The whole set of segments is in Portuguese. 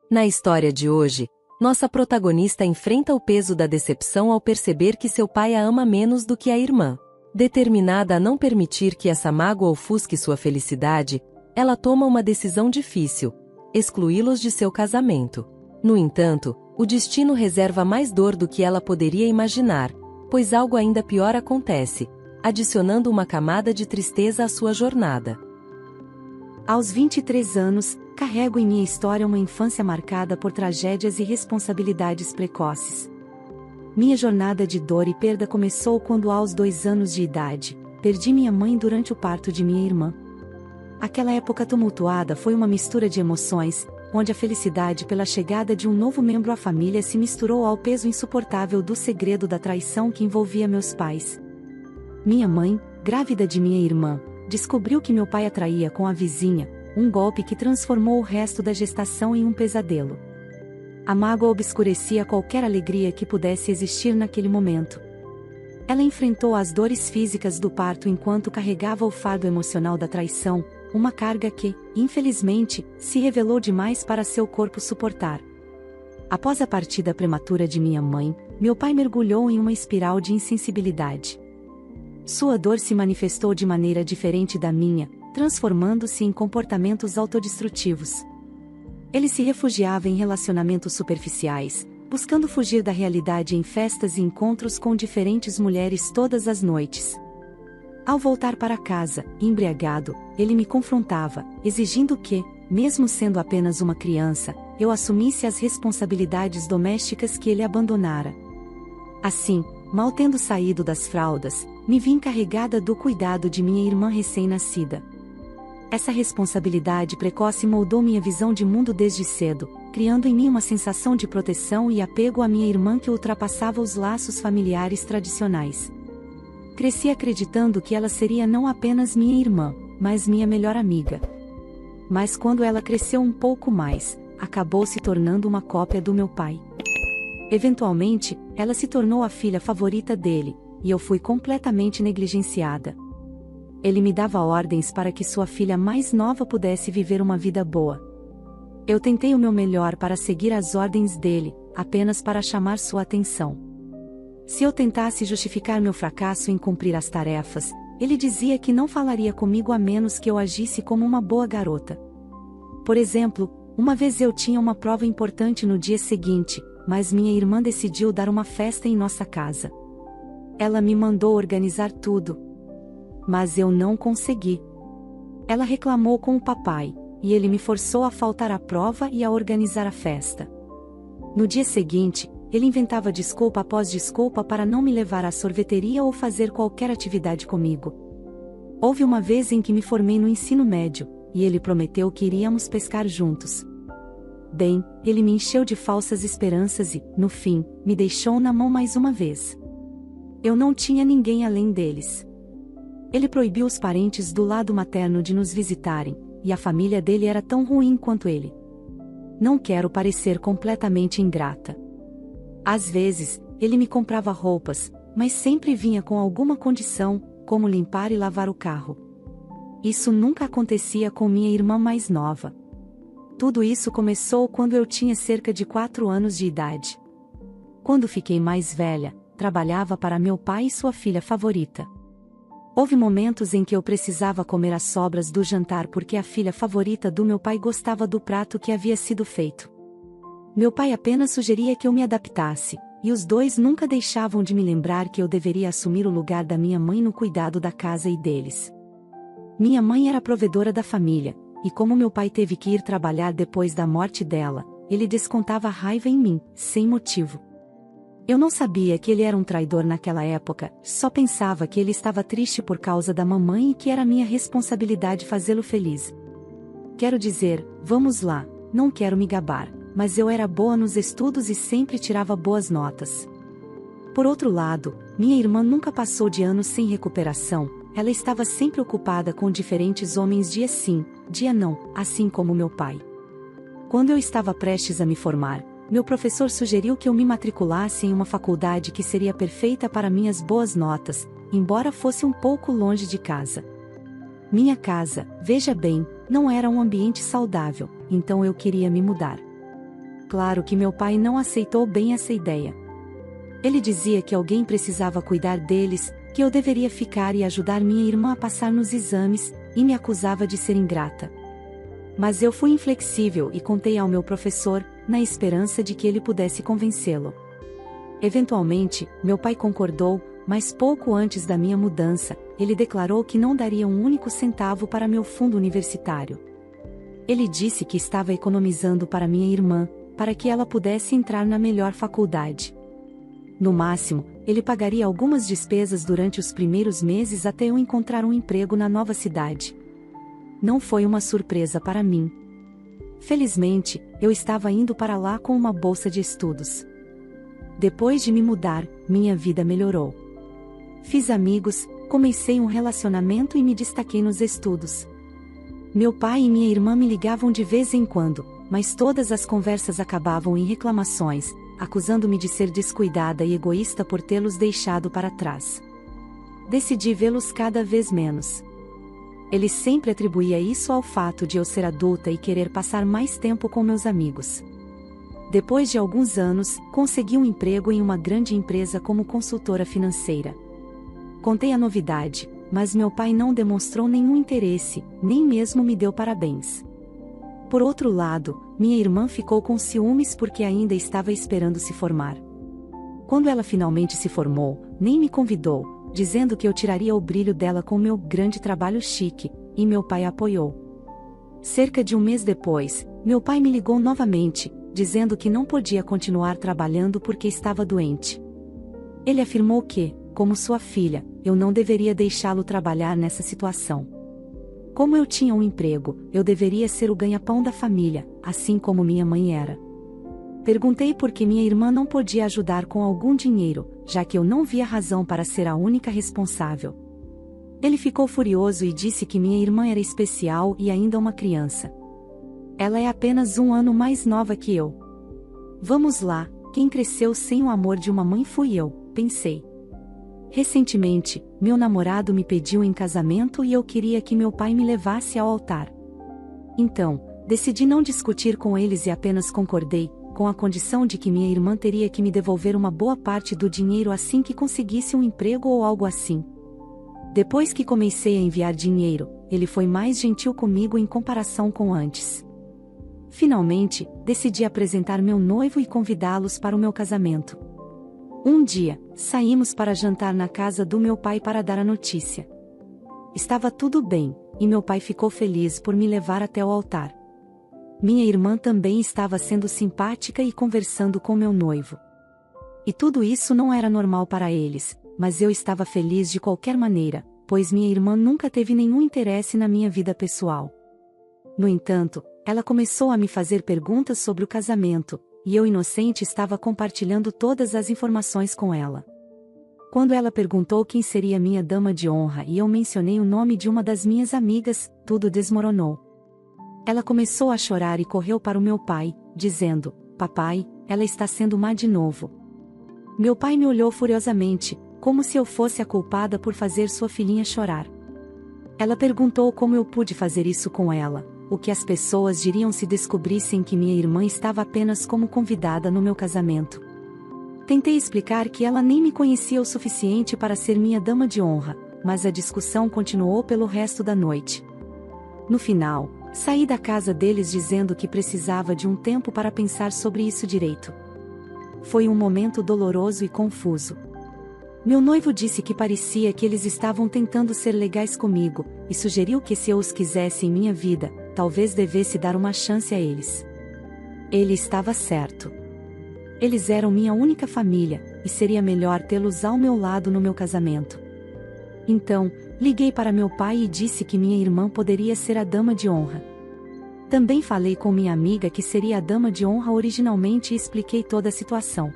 Na história de hoje, nossa protagonista enfrenta o peso da decepção ao perceber que seu pai a ama menos do que a irmã. Determinada a não permitir que essa mágoa ofusque sua felicidade, ela toma uma decisão difícil: excluí-los de seu casamento. No entanto, o destino reserva mais dor do que ela poderia imaginar, pois algo ainda pior acontece, adicionando uma camada de tristeza à sua jornada. Aos 23 anos, carrego em minha história uma infância marcada por tragédias e responsabilidades precoces. Minha jornada de dor e perda começou quando, aos 2 anos de idade, perdi minha mãe durante o parto de minha irmã. Aquela época tumultuada foi uma mistura de emoções, onde a felicidade pela chegada de um novo membro à família se misturou ao peso insuportável do segredo da traição que envolvia meus pais. Minha mãe, grávida de minha irmã, descobriu que meu pai a traía com a vizinha, um golpe que transformou o resto da gestação em um pesadelo. A mágoa obscurecia qualquer alegria que pudesse existir naquele momento. Ela enfrentou as dores físicas do parto enquanto carregava o fardo emocional da traição, uma carga que, infelizmente, se revelou demais para seu corpo suportar. Após a partida prematura de minha mãe, meu pai mergulhou em uma espiral de insensibilidade. Sua dor se manifestou de maneira diferente da minha, transformando-se em comportamentos autodestrutivos. Ele se refugiava em relacionamentos superficiais, buscando fugir da realidade em festas e encontros com diferentes mulheres todas as noites. Ao voltar para casa, embriagado, ele me confrontava, exigindo que, mesmo sendo apenas uma criança, eu assumisse as responsabilidades domésticas que ele abandonara. Assim, mal tendo saído das fraldas, me vi encarregada do cuidado de minha irmã recém-nascida. Essa responsabilidade precoce moldou minha visão de mundo desde cedo, criando em mim uma sensação de proteção e apego à minha irmã que ultrapassava os laços familiares tradicionais. Cresci acreditando que ela seria não apenas minha irmã, mas minha melhor amiga. Mas quando ela cresceu um pouco mais, acabou se tornando uma cópia do meu pai. Eventualmente, ela se tornou a filha favorita dele, e eu fui completamente negligenciada. Ele me dava ordens para que sua filha mais nova pudesse viver uma vida boa. Eu tentei o meu melhor para seguir as ordens dele, apenas para chamar sua atenção. Se eu tentasse justificar meu fracasso em cumprir as tarefas, ele dizia que não falaria comigo a menos que eu agisse como uma boa garota. Por exemplo, uma vez eu tinha uma prova importante no dia seguinte, mas minha irmã decidiu dar uma festa em nossa casa. Ela me mandou organizar tudo. Mas eu não consegui. Ela reclamou com o papai, e ele me forçou a faltar à prova e a organizar a festa. No dia seguinte, ele inventava desculpa após desculpa para não me levar à sorveteria ou fazer qualquer atividade comigo. Houve uma vez em que me formei no ensino médio, e ele prometeu que iríamos pescar juntos. Bem, ele me encheu de falsas esperanças e, no fim, me deixou na mão mais uma vez. Eu não tinha ninguém além deles. Ele proibiu os parentes do lado materno de nos visitarem, e a família dele era tão ruim quanto ele. Não quero parecer completamente ingrata. Às vezes, ele me comprava roupas, mas sempre vinha com alguma condição, como limpar e lavar o carro. Isso nunca acontecia com minha irmã mais nova. Tudo isso começou quando eu tinha cerca de 4 anos de idade. Quando fiquei mais velha, trabalhava para meu pai e sua filha favorita. Houve momentos em que eu precisava comer as sobras do jantar porque a filha favorita do meu pai gostava do prato que havia sido feito. Meu pai apenas sugeria que eu me adaptasse, e os dois nunca deixavam de me lembrar que eu deveria assumir o lugar da minha mãe no cuidado da casa e deles. Minha mãe era a provedora da família, e como meu pai teve que ir trabalhar depois da morte dela, ele descontava raiva em mim, sem motivo. Eu não sabia que ele era um traidor naquela época, só pensava que ele estava triste por causa da mamãe e que era minha responsabilidade fazê-lo feliz. Quero dizer, vamos lá, não quero me gabar, mas eu era boa nos estudos e sempre tirava boas notas. Por outro lado, minha irmã nunca passou de anos sem recuperação, ela estava sempre ocupada com diferentes homens dia sim, dia não, assim como meu pai. Quando eu estava prestes a me formar, meu professor sugeriu que eu me matriculasse em uma faculdade que seria perfeita para minhas boas notas, embora fosse um pouco longe de casa. Minha casa, veja bem, não era um ambiente saudável, então eu queria me mudar. Claro que meu pai não aceitou bem essa ideia. Ele dizia que alguém precisava cuidar deles, que eu deveria ficar e ajudar minha irmã a passar nos exames, e me acusava de ser ingrata. Mas eu fui inflexível e contei ao meu professor, na esperança de que ele pudesse convencê-lo. Eventualmente, meu pai concordou, mas pouco antes da minha mudança, ele declarou que não daria um único centavo para meu fundo universitário. Ele disse que estava economizando para minha irmã, para que ela pudesse entrar na melhor faculdade. No máximo, ele pagaria algumas despesas durante os primeiros meses até eu encontrar um emprego na nova cidade. Não foi uma surpresa para mim. Felizmente, eu estava indo para lá com uma bolsa de estudos. Depois de me mudar, minha vida melhorou. Fiz amigos, comecei um relacionamento e me destaquei nos estudos. Meu pai e minha irmã me ligavam de vez em quando, mas todas as conversas acabavam em reclamações, acusando-me de ser descuidada e egoísta por tê-los deixado para trás. Decidi vê-los cada vez menos. Ele sempre atribuía isso ao fato de eu ser adulta e querer passar mais tempo com meus amigos. Depois de alguns anos, consegui um emprego em uma grande empresa como consultora financeira. Contei a novidade, mas meu pai não demonstrou nenhum interesse, nem mesmo me deu parabéns. Por outro lado, minha irmã ficou com ciúmes porque ainda estava esperando se formar. Quando ela finalmente se formou, nem me convidou, dizendo que eu tiraria o brilho dela com meu grande trabalho chique, e meu pai apoiou. Cerca de um mês depois, meu pai me ligou novamente, dizendo que não podia continuar trabalhando porque estava doente. Ele afirmou que, como sua filha, eu não deveria deixá-lo trabalhar nessa situação. Como eu tinha um emprego, eu deveria ser o ganha-pão da família, assim como minha mãe era. Perguntei por que minha irmã não podia ajudar com algum dinheiro, já que eu não via razão para ser a única responsável. Ele ficou furioso e disse que minha irmã era especial e ainda uma criança. Ela é apenas um ano mais nova que eu. Vamos lá, quem cresceu sem o amor de uma mãe fui eu, pensei. Recentemente, meu namorado me pediu em casamento e eu queria que meu pai me levasse ao altar. Então, decidi não discutir com eles e apenas concordei, com a condição de que minha irmã teria que me devolver uma boa parte do dinheiro assim que conseguisse um emprego ou algo assim. Depois que comecei a enviar dinheiro, ele foi mais gentil comigo em comparação com antes. Finalmente, decidi apresentar meu noivo e convidá-los para o meu casamento. Um dia, saímos para jantar na casa do meu pai para dar a notícia. Estava tudo bem, e meu pai ficou feliz por me levar até o altar. Minha irmã também estava sendo simpática e conversando com meu noivo. E tudo isso não era normal para eles, mas eu estava feliz de qualquer maneira, pois minha irmã nunca teve nenhum interesse na minha vida pessoal. No entanto, ela começou a me fazer perguntas sobre o casamento, e eu inocente estava compartilhando todas as informações com ela. Quando ela perguntou quem seria minha dama de honra e eu mencionei o nome de uma das minhas amigas, tudo desmoronou. Ela começou a chorar e correu para o meu pai, dizendo: "Papai, ela está sendo má de novo." Meu pai me olhou furiosamente, como se eu fosse a culpada por fazer sua filhinha chorar. Ela perguntou como eu pude fazer isso com ela, o que as pessoas diriam se descobrissem que minha irmã estava apenas como convidada no meu casamento. Tentei explicar que ela nem me conhecia o suficiente para ser minha dama de honra, mas a discussão continuou pelo resto da noite. No final, saí da casa deles dizendo que precisava de um tempo para pensar sobre isso direito. Foi um momento doloroso e confuso. Meu noivo disse que parecia que eles estavam tentando ser legais comigo, e sugeriu que se eu os quisesse em minha vida, talvez devesse dar uma chance a eles. Ele estava certo. Eles eram minha única família, e seria melhor tê-los ao meu lado no meu casamento. Então, liguei para meu pai e disse que minha irmã poderia ser a dama de honra. Também falei com minha amiga que seria a dama de honra originalmente e expliquei toda a situação.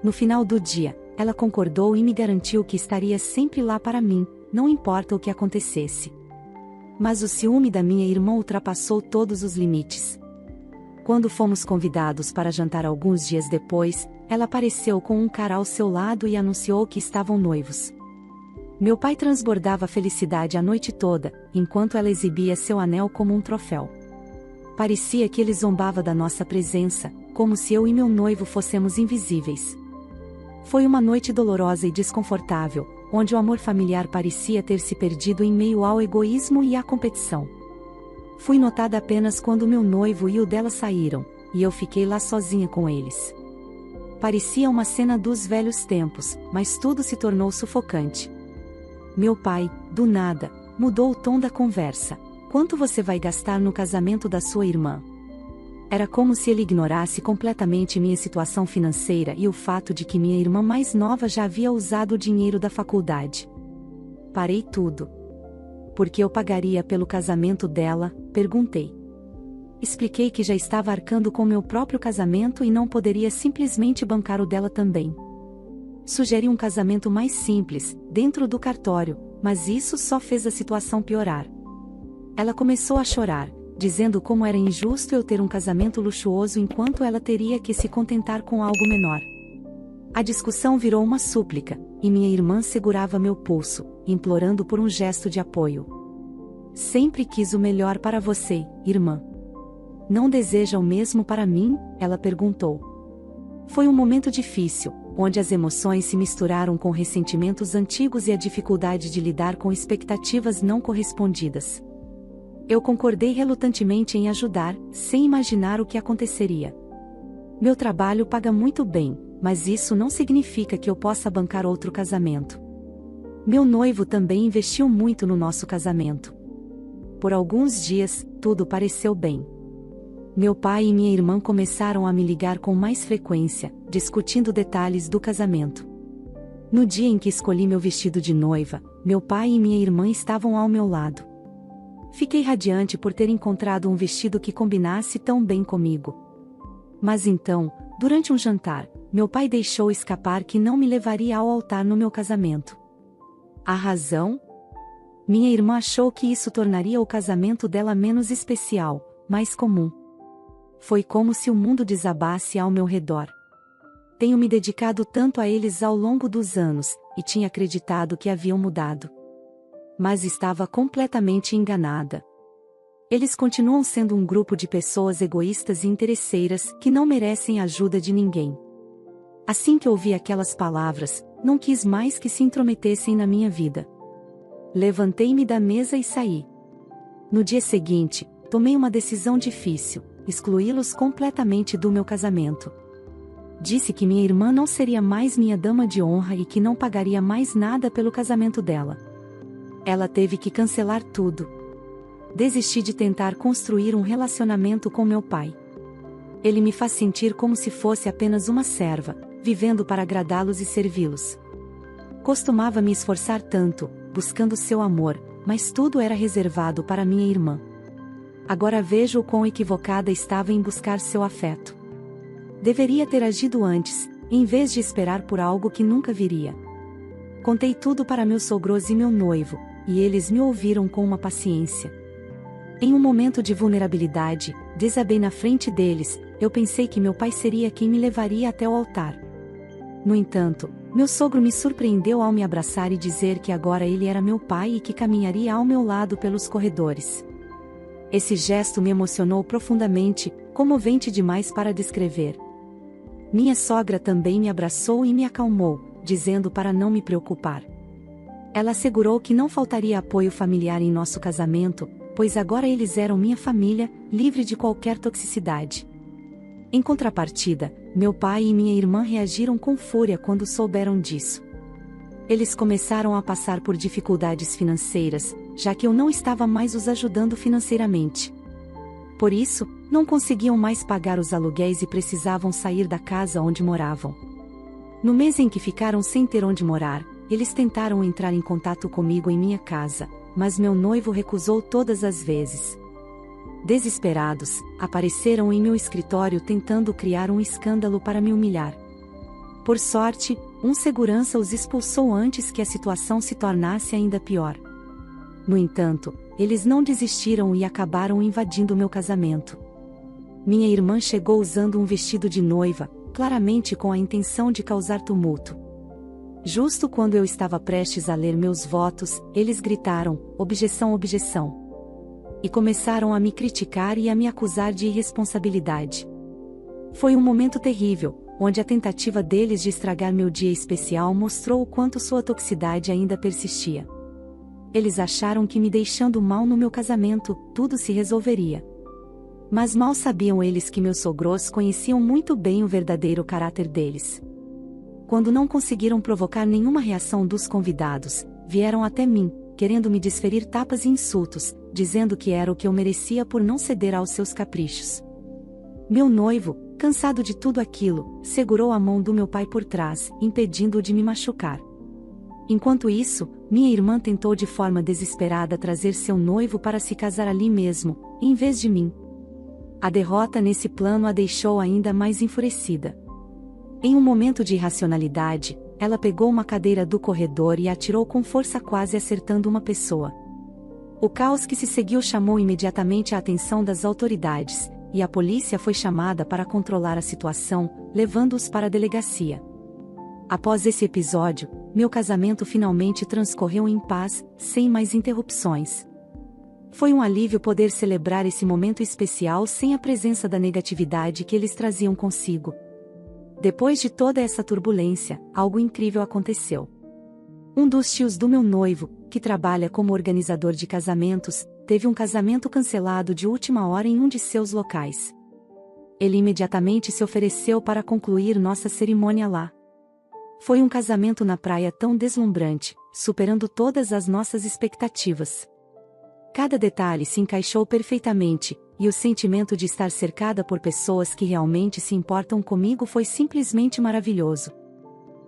No final do dia, ela concordou e me garantiu que estaria sempre lá para mim, não importa o que acontecesse. Mas o ciúme da minha irmã ultrapassou todos os limites. Quando fomos convidados para jantar alguns dias depois, ela apareceu com um cara ao seu lado e anunciou que estavam noivos. Meu pai transbordava felicidade a noite toda, enquanto ela exibia seu anel como um troféu. Parecia que ele zombava da nossa presença, como se eu e meu noivo fôssemos invisíveis. Foi uma noite dolorosa e desconfortável, onde o amor familiar parecia ter se perdido em meio ao egoísmo e à competição. Fui notada apenas quando meu noivo e o dela saíram, e eu fiquei lá sozinha com eles. Parecia uma cena dos velhos tempos, mas tudo se tornou sufocante. Meu pai, do nada, mudou o tom da conversa. Quanto você vai gastar no casamento da sua irmã? Era como se ele ignorasse completamente minha situação financeira e o fato de que minha irmã mais nova já havia usado o dinheiro da faculdade. Parei tudo. Por que eu pagaria pelo casamento dela? Perguntei. Expliquei que já estava arcando com meu próprio casamento e não poderia simplesmente bancar o dela também. Sugeri um casamento mais simples, dentro do cartório, mas isso só fez a situação piorar. Ela começou a chorar, dizendo como era injusto eu ter um casamento luxuoso enquanto ela teria que se contentar com algo menor. A discussão virou uma súplica, e minha irmã segurava meu pulso, implorando por um gesto de apoio. Sempre quis o melhor para você, irmã. Não deseja o mesmo para mim? Ela perguntou. Foi um momento difícil, onde as emoções se misturaram com ressentimentos antigos e a dificuldade de lidar com expectativas não correspondidas. Eu concordei relutantemente em ajudar, sem imaginar o que aconteceria. Meu trabalho paga muito bem, mas isso não significa que eu possa bancar outro casamento. Meu noivo também investiu muito no nosso casamento. Por alguns dias, tudo pareceu bem. Meu pai e minha irmã começaram a me ligar com mais frequência, discutindo detalhes do casamento. No dia em que escolhi meu vestido de noiva, meu pai e minha irmã estavam ao meu lado. Fiquei radiante por ter encontrado um vestido que combinasse tão bem comigo. Mas então, durante um jantar, meu pai deixou escapar que não me levaria ao altar no meu casamento. A razão? Minha irmã achou que isso tornaria o casamento dela menos especial, mais comum. Foi como se o mundo desabasse ao meu redor. Tenho me dedicado tanto a eles ao longo dos anos, e tinha acreditado que haviam mudado. Mas estava completamente enganada. Eles continuam sendo um grupo de pessoas egoístas e interesseiras que não merecem a ajuda de ninguém. Assim que ouvi aquelas palavras, não quis mais que se intrometessem na minha vida. Levantei-me da mesa e saí. No dia seguinte, tomei uma decisão difícil: excluí-los completamente do meu casamento. Disse que minha irmã não seria mais minha dama de honra e que não pagaria mais nada pelo casamento dela. Ela teve que cancelar tudo. Desisti de tentar construir um relacionamento com meu pai. Ele me faz sentir como se fosse apenas uma serva, vivendo para agradá-los e servi-los. Costumava me esforçar tanto, buscando seu amor, mas tudo era reservado para minha irmã. Agora vejo o quão equivocada estava em buscar seu afeto. Deveria ter agido antes, em vez de esperar por algo que nunca viria. Contei tudo para meus sogros e meu noivo, e eles me ouviram com uma paciência. Em um momento de vulnerabilidade, desabei na frente deles. Eu pensei que meu pai seria quem me levaria até o altar. No entanto, meu sogro me surpreendeu ao me abraçar e dizer que agora ele era meu pai e que caminharia ao meu lado pelos corredores. Esse gesto me emocionou profundamente, comovente demais para descrever. Minha sogra também me abraçou e me acalmou, dizendo para não me preocupar. Ela assegurou que não faltaria apoio familiar em nosso casamento, pois agora eles eram minha família, livre de qualquer toxicidade. Em contrapartida, meu pai e minha irmã reagiram com fúria quando souberam disso. Eles começaram a passar por dificuldades financeiras, já que eu não estava mais os ajudando financeiramente. Por isso, não conseguiam mais pagar os aluguéis e precisavam sair da casa onde moravam. No mês em que ficaram sem ter onde morar, eles tentaram entrar em contato comigo em minha casa, mas meu noivo recusou todas as vezes. Desesperados, apareceram em meu escritório tentando criar um escândalo para me humilhar. Por sorte, um segurança os expulsou antes que a situação se tornasse ainda pior. No entanto, eles não desistiram e acabaram invadindo meu casamento. Minha irmã chegou usando um vestido de noiva, claramente com a intenção de causar tumulto. Justo quando eu estava prestes a ler meus votos, eles gritaram: objeção, objeção. E começaram a me criticar e a me acusar de irresponsabilidade. Foi um momento terrível, onde a tentativa deles de estragar meu dia especial mostrou o quanto sua toxicidade ainda persistia. Eles acharam que me deixando mal no meu casamento, tudo se resolveria. Mas mal sabiam eles que meus sogros conheciam muito bem o verdadeiro caráter deles. Quando não conseguiram provocar nenhuma reação dos convidados, vieram até mim, querendo me desferir tapas e insultos, dizendo que era o que eu merecia por não ceder aos seus caprichos. Meu noivo, cansado de tudo aquilo, segurou a mão do meu pai por trás, impedindo-o de me machucar. Enquanto isso, minha irmã tentou de forma desesperada trazer seu noivo para se casar ali mesmo, em vez de mim. A derrota nesse plano a deixou ainda mais enfurecida. Em um momento de irracionalidade, ela pegou uma cadeira do corredor e a atirou com força, quase acertando uma pessoa. O caos que se seguiu chamou imediatamente a atenção das autoridades, e a polícia foi chamada para controlar a situação, levando-os para a delegacia. Após esse episódio, meu casamento finalmente transcorreu em paz, sem mais interrupções. Foi um alívio poder celebrar esse momento especial sem a presença da negatividade que eles traziam consigo. Depois de toda essa turbulência, algo incrível aconteceu. Um dos tios do meu noivo, que trabalha como organizador de casamentos, teve um casamento cancelado de última hora em um de seus locais. Ele imediatamente se ofereceu para concluir nossa cerimônia lá. Foi um casamento na praia tão deslumbrante, superando todas as nossas expectativas. Cada detalhe se encaixou perfeitamente, e o sentimento de estar cercada por pessoas que realmente se importam comigo foi simplesmente maravilhoso.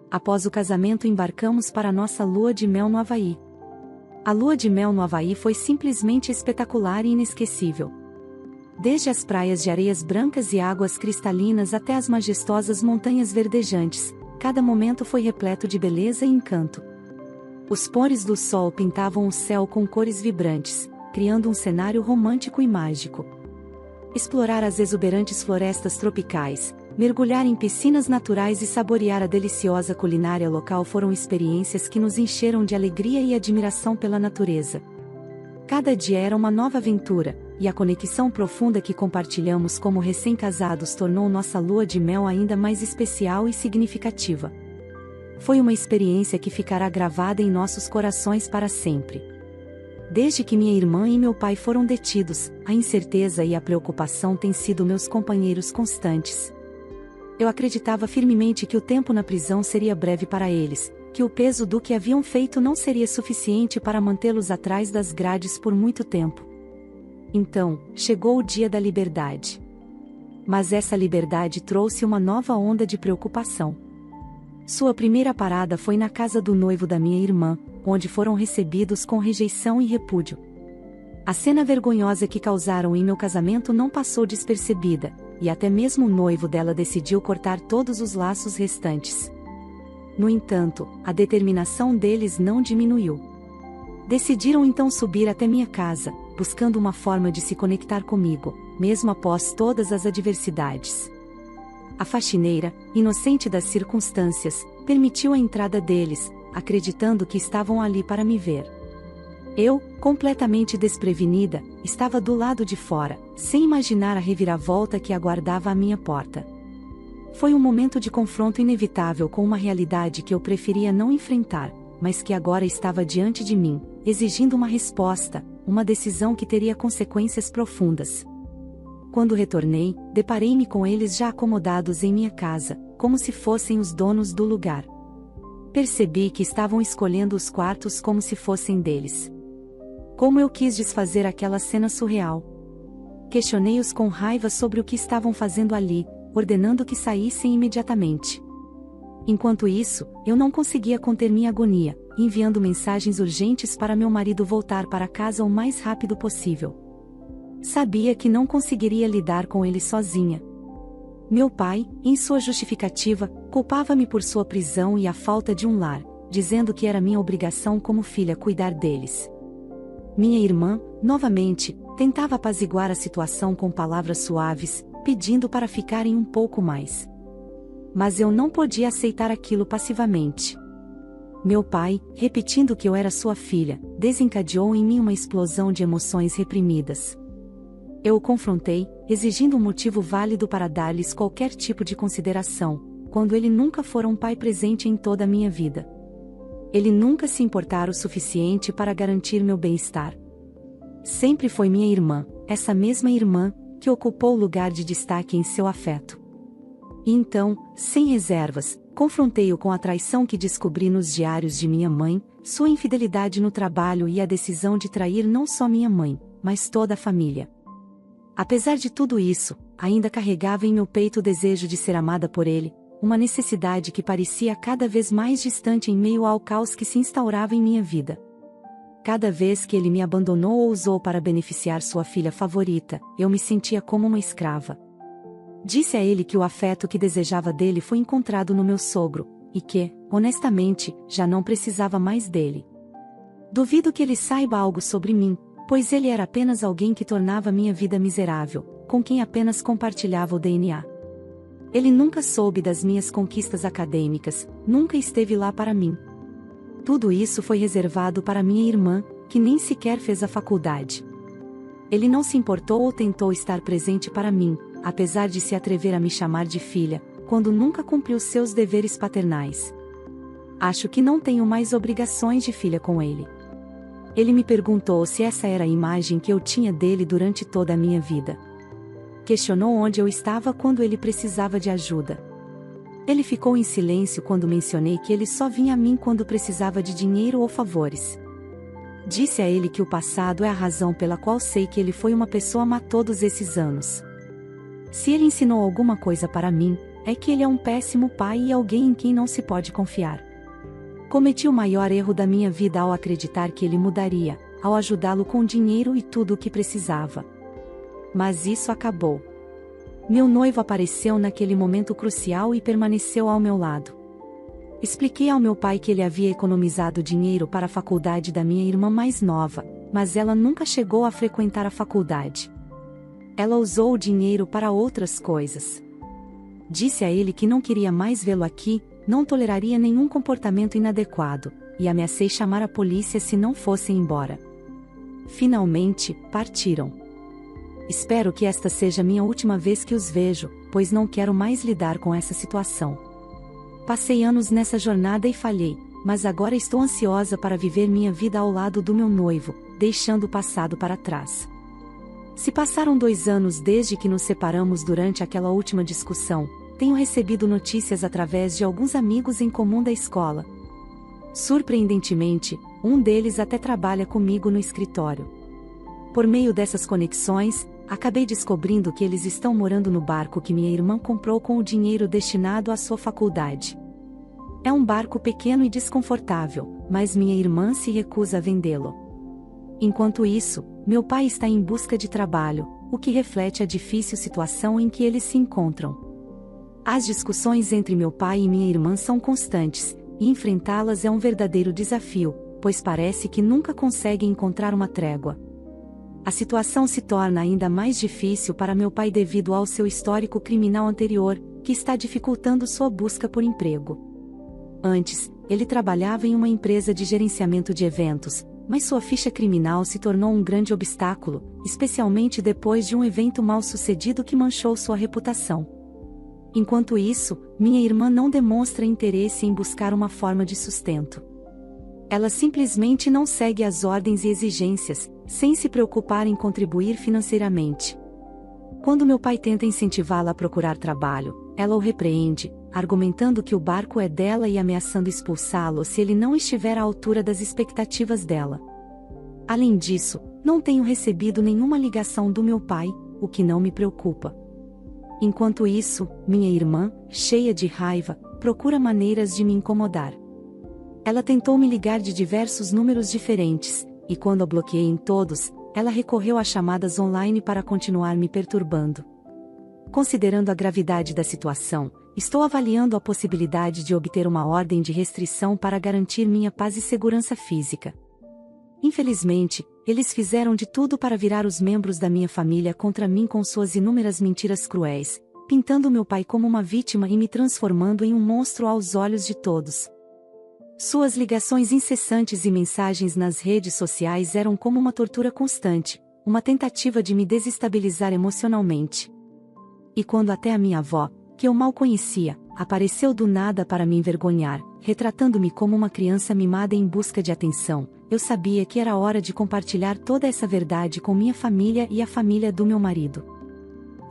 Após o casamento, embarcamos para nossa lua de mel no Havaí. A lua de mel no Havaí foi simplesmente espetacular e inesquecível. Desde as praias de areias brancas e águas cristalinas até as majestosas montanhas verdejantes, cada momento foi repleto de beleza e encanto. Os pôres do sol pintavam o céu com cores vibrantes, criando um cenário romântico e mágico. Explorar as exuberantes florestas tropicais, mergulhar em piscinas naturais e saborear a deliciosa culinária local foram experiências que nos encheram de alegria e admiração pela natureza. Cada dia era uma nova aventura, e a conexão profunda que compartilhamos como recém-casados tornou nossa lua de mel ainda mais especial e significativa. Foi uma experiência que ficará gravada em nossos corações para sempre. Desde que minha irmã e meu pai foram detidos, a incerteza e a preocupação têm sido meus companheiros constantes. Eu acreditava firmemente que o tempo na prisão seria breve para eles, que o peso do que haviam feito não seria suficiente para mantê-los atrás das grades por muito tempo. Então, chegou o dia da liberdade. Mas essa liberdade trouxe uma nova onda de preocupação. Sua primeira parada foi na casa do noivo da minha irmã, onde foram recebidos com rejeição e repúdio. A cena vergonhosa que causaram em meu casamento não passou despercebida, e até mesmo o noivo dela decidiu cortar todos os laços restantes. No entanto, a determinação deles não diminuiu. Decidiram então subir até minha casa, buscando uma forma de se conectar comigo, mesmo após todas as adversidades. A faxineira, inocente das circunstâncias, permitiu a entrada deles, acreditando que estavam ali para me ver. Eu, completamente desprevenida, estava do lado de fora, sem imaginar a reviravolta que aguardava à minha porta. Foi um momento de confronto inevitável com uma realidade que eu preferia não enfrentar, mas que agora estava diante de mim, exigindo uma resposta, uma decisão que teria consequências profundas. Quando retornei, deparei-me com eles já acomodados em minha casa, como se fossem os donos do lugar. Percebi que estavam escolhendo os quartos como se fossem deles. Como eu quis desfazer aquela cena surreal. Questionei-os com raiva sobre o que estavam fazendo ali, ordenando que saíssem imediatamente. Enquanto isso, eu não conseguia conter minha agonia, enviando mensagens urgentes para meu marido voltar para casa o mais rápido possível. Sabia que não conseguiria lidar com ele sozinha. Meu pai, em sua justificativa, culpava-me por sua prisão e a falta de um lar, dizendo que era minha obrigação como filha cuidar deles. Minha irmã, novamente, tentava apaziguar a situação com palavras suaves, pedindo para ficarem um pouco mais. Mas eu não podia aceitar aquilo passivamente. Meu pai, repetindo que eu era sua filha, desencadeou em mim uma explosão de emoções reprimidas. Eu o confrontei, exigindo um motivo válido para dar-lhes qualquer tipo de consideração, quando ele nunca fora um pai presente em toda a minha vida. Ele nunca se importara o suficiente para garantir meu bem-estar. Sempre foi minha irmã, essa mesma irmã, que ocupou o lugar de destaque em seu afeto. E então, sem reservas, confrontei-o com a traição que descobri nos diários de minha mãe, sua infidelidade no trabalho e a decisão de trair não só minha mãe, mas toda a família. Apesar de tudo isso, ainda carregava em meu peito o desejo de ser amada por ele, uma necessidade que parecia cada vez mais distante em meio ao caos que se instaurava em minha vida. Cada vez que ele me abandonou ou usou para beneficiar sua filha favorita, eu me sentia como uma escrava. Disse a ele que o afeto que desejava dele foi encontrado no meu sogro, e que, honestamente, já não precisava mais dele. Duvido que ele saiba algo sobre mim, pois ele era apenas alguém que tornava minha vida miserável, com quem apenas compartilhava o DNA. Ele nunca soube das minhas conquistas acadêmicas, nunca esteve lá para mim. Tudo isso foi reservado para minha irmã, que nem sequer fez a faculdade. Ele não se importou ou tentou estar presente para mim, apesar de se atrever a me chamar de filha, quando nunca cumpriu seus deveres paternais. Acho que não tenho mais obrigações de filha com ele. Ele me perguntou se essa era a imagem que eu tinha dele durante toda a minha vida. Questionou onde eu estava quando ele precisava de ajuda. Ele ficou em silêncio quando mencionei que ele só vinha a mim quando precisava de dinheiro ou favores. Disse a ele que o passado é a razão pela qual sei que ele foi uma pessoa má todos esses anos. Se ele ensinou alguma coisa para mim, é que ele é um péssimo pai e alguém em quem não se pode confiar. Cometi o maior erro da minha vida ao acreditar que ele mudaria, ao ajudá-lo com dinheiro e tudo o que precisava. Mas isso acabou. Meu noivo apareceu naquele momento crucial e permaneceu ao meu lado. Expliquei ao meu pai que ele havia economizado dinheiro para a faculdade da minha irmã mais nova, mas ela nunca chegou a frequentar a faculdade. Ela usou o dinheiro para outras coisas. Disse a ele que não queria mais vê-lo aqui, não toleraria nenhum comportamento inadequado, e ameacei chamar a polícia se não fossem embora. Finalmente, partiram. Espero que esta seja minha última vez que os vejo, pois não quero mais lidar com essa situação. Passei anos nessa jornada e falhei, mas agora estou ansiosa para viver minha vida ao lado do meu noivo, deixando o passado para trás. Se passaram 2 anos desde que nos separamos durante aquela última discussão, tenho recebido notícias através de alguns amigos em comum da escola. Surpreendentemente, um deles até trabalha comigo no escritório. Por meio dessas conexões, acabei descobrindo que eles estão morando no barco que minha irmã comprou com o dinheiro destinado à sua faculdade. É um barco pequeno e desconfortável, mas minha irmã se recusa a vendê-lo. Enquanto isso, meu pai está em busca de trabalho, o que reflete a difícil situação em que eles se encontram. As discussões entre meu pai e minha irmã são constantes, e enfrentá-las é um verdadeiro desafio, pois parece que nunca conseguem encontrar uma trégua. A situação se torna ainda mais difícil para meu pai devido ao seu histórico criminal anterior, que está dificultando sua busca por emprego. Antes, ele trabalhava em uma empresa de gerenciamento de eventos, mas sua ficha criminal se tornou um grande obstáculo, especialmente depois de um evento mal-sucedido que manchou sua reputação. Enquanto isso, minha irmã não demonstra interesse em buscar uma forma de sustento. Ela simplesmente não segue as ordens e exigências, sem se preocupar em contribuir financeiramente. Quando meu pai tenta incentivá-la a procurar trabalho, ela o repreende, argumentando que o barco é dela e ameaçando expulsá-lo se ele não estiver à altura das expectativas dela. Além disso, não tenho recebido nenhuma ligação do meu pai, o que não me preocupa. Enquanto isso, minha irmã, cheia de raiva, procura maneiras de me incomodar. Ela tentou me ligar de diversos números diferentes, e quando a bloqueei em todos, ela recorreu a chamadas online para continuar me perturbando. Considerando a gravidade da situação, estou avaliando a possibilidade de obter uma ordem de restrição para garantir minha paz e segurança física. Infelizmente, eles fizeram de tudo para virar os membros da minha família contra mim com suas inúmeras mentiras cruéis, pintando meu pai como uma vítima e me transformando em um monstro aos olhos de todos. Suas ligações incessantes e mensagens nas redes sociais eram como uma tortura constante, uma tentativa de me desestabilizar emocionalmente. E quando até a minha avó, que eu mal conhecia, apareceu do nada para me envergonhar, retratando-me como uma criança mimada em busca de atenção, eu sabia que era hora de compartilhar toda essa verdade com minha família e a família do meu marido.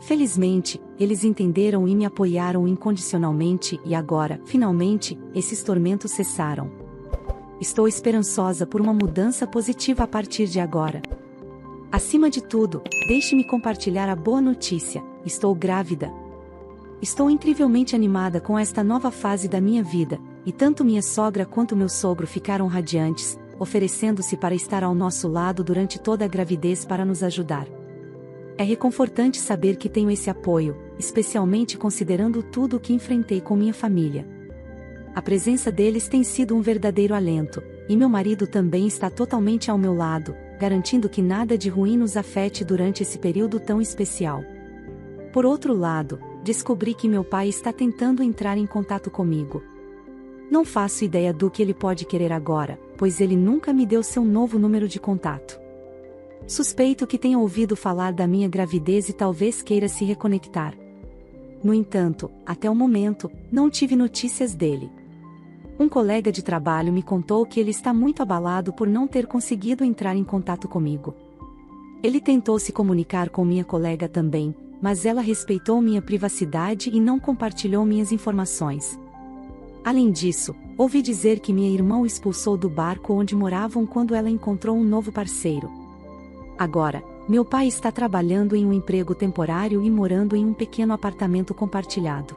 Felizmente, eles entenderam e me apoiaram incondicionalmente e agora, finalmente, esses tormentos cessaram. Estou esperançosa por uma mudança positiva a partir de agora. Acima de tudo, deixe-me compartilhar a boa notícia: estou grávida. Estou incrivelmente animada com esta nova fase da minha vida, e tanto minha sogra quanto meu sogro ficaram radiantes, oferecendo-se para estar ao nosso lado durante toda a gravidez para nos ajudar. É reconfortante saber que tenho esse apoio, especialmente considerando tudo o que enfrentei com minha família. A presença deles tem sido um verdadeiro alento, e meu marido também está totalmente ao meu lado, garantindo que nada de ruim nos afete durante esse período tão especial. Por outro lado, descobri que meu pai está tentando entrar em contato comigo. Não faço ideia do que ele pode querer agora, pois ele nunca me deu seu novo número de contato. Suspeito que tenha ouvido falar da minha gravidez e talvez queira se reconectar. No entanto, até o momento, não tive notícias dele. Um colega de trabalho me contou que ele está muito abalado por não ter conseguido entrar em contato comigo. Ele tentou se comunicar com minha colega também, mas ela respeitou minha privacidade e não compartilhou minhas informações. Além disso, ouvi dizer que minha irmã o expulsou do barco onde moravam quando ela encontrou um novo parceiro. Agora, meu pai está trabalhando em um emprego temporário e morando em um pequeno apartamento compartilhado.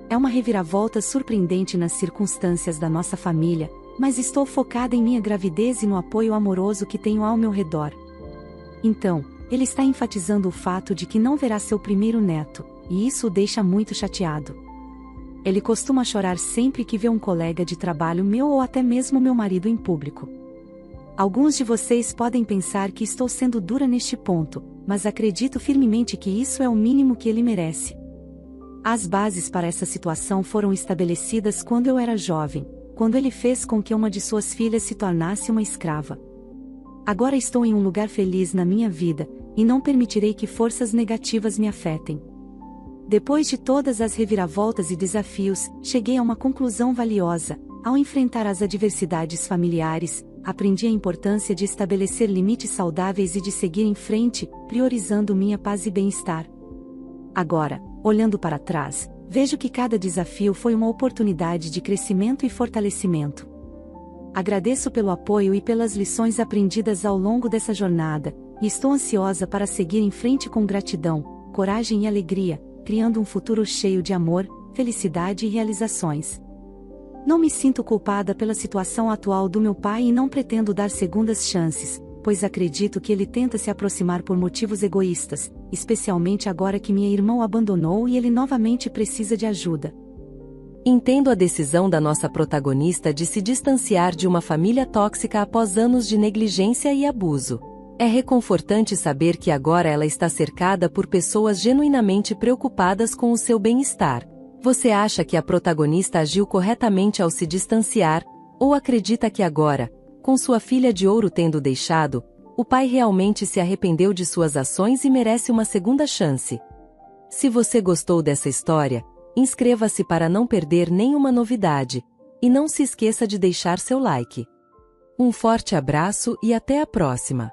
É uma reviravolta surpreendente nas circunstâncias da nossa família, mas estou focada em minha gravidez e no apoio amoroso que tenho ao meu redor. Então, ele está enfatizando o fato de que não verá seu primeiro neto, e isso o deixa muito chateado. Ele costuma chorar sempre que vê um colega de trabalho meu ou até mesmo meu marido em público. Alguns de vocês podem pensar que estou sendo dura neste ponto, mas acredito firmemente que isso é o mínimo que ele merece. As bases para essa situação foram estabelecidas quando eu era jovem, quando ele fez com que uma de suas filhas se tornasse uma escrava. Agora estou em um lugar feliz na minha vida, e não permitirei que forças negativas me afetem. Depois de todas as reviravoltas e desafios, cheguei a uma conclusão valiosa: ao enfrentar as adversidades familiares, aprendi a importância de estabelecer limites saudáveis e de seguir em frente, priorizando minha paz e bem-estar. Agora, olhando para trás, vejo que cada desafio foi uma oportunidade de crescimento e fortalecimento. Agradeço pelo apoio e pelas lições aprendidas ao longo dessa jornada, e estou ansiosa para seguir em frente com gratidão, coragem e alegria, criando um futuro cheio de amor, felicidade e realizações. Não me sinto culpada pela situação atual do meu pai e não pretendo dar segundas chances, pois acredito que ele tenta se aproximar por motivos egoístas, especialmente agora que minha irmã o abandonou e ele novamente precisa de ajuda. Entendo a decisão da nossa protagonista de se distanciar de uma família tóxica após anos de negligência e abuso. É reconfortante saber que agora ela está cercada por pessoas genuinamente preocupadas com o seu bem-estar. Você acha que a protagonista agiu corretamente ao se distanciar, ou acredita que agora, com sua filha de ouro tendo deixado, o pai realmente se arrependeu de suas ações e merece uma segunda chance? Se você gostou dessa história, inscreva-se para não perder nenhuma novidade, e não se esqueça de deixar seu like. Um forte abraço e até a próxima!